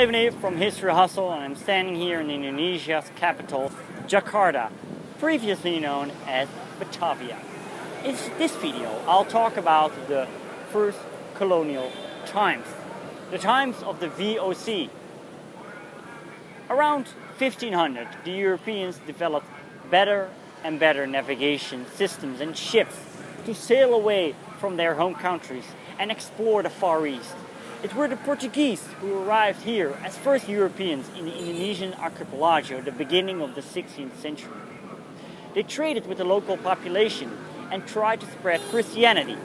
Steven from History Hustle, and I'm standing here in Indonesia's capital, Jakarta, previously known as Batavia. In this video, I'll talk about the first colonial times, the times of the VOC. Around 1500, the Europeans developed better and better navigation systems and ships to sail away from their home countries and explore the Far East. It were the Portuguese who arrived here as first Europeans in the Indonesian archipelago at the beginning of the 16th century. They traded with the local population and tried to spread Christianity.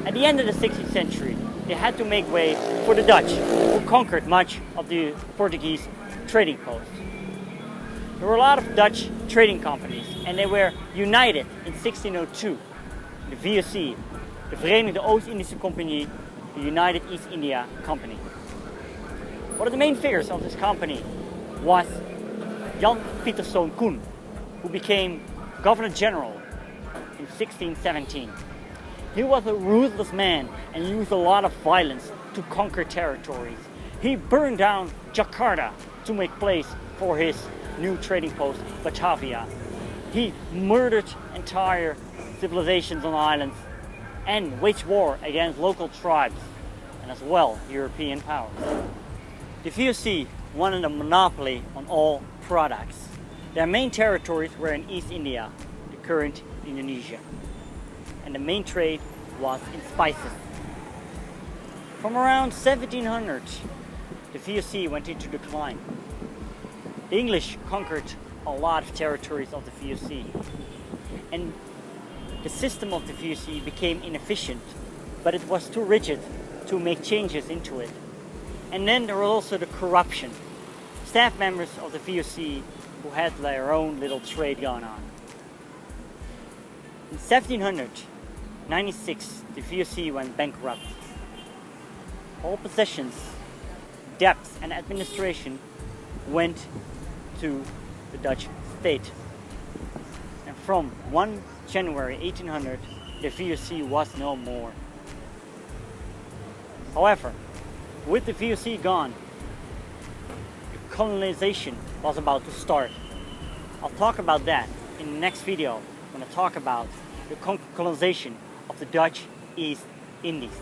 At the end of the 16th century, they had to make way for the Dutch, who conquered much of the Portuguese trading posts. There were a lot of Dutch trading companies, and they were united in 1602. The VOC, the Verenigde Oostindische Compagnie, the United East India Company. One of the main figures of this company was Jan Pieterszoon Koen, who became Governor General in 1617. He was a ruthless man and used a lot of violence to conquer territories. He burned down Jakarta to make place for his new trading post, Batavia. He murdered entire civilizations on islands and waged war against local tribes and as well European powers. The VOC wanted a monopoly on all products. Their main territories were in East India, the current Indonesia, and the main trade was in spices. From around 1700, the VOC went into decline. The English conquered a lot of territories of the VOC, and the system of the VOC became inefficient, but it was too rigid to make changes into it. And then there was also the corruption. Staff members of the VOC who had their own little trade going on. In 1796, the VOC went bankrupt. All possessions, debts, and administration went to the Dutch state. And from 1 January 1800, the VOC was no more. However, with the VOC gone, the colonization was about to start. I'll talk about that in the next video when I talk about the colonization of the Dutch East Indies.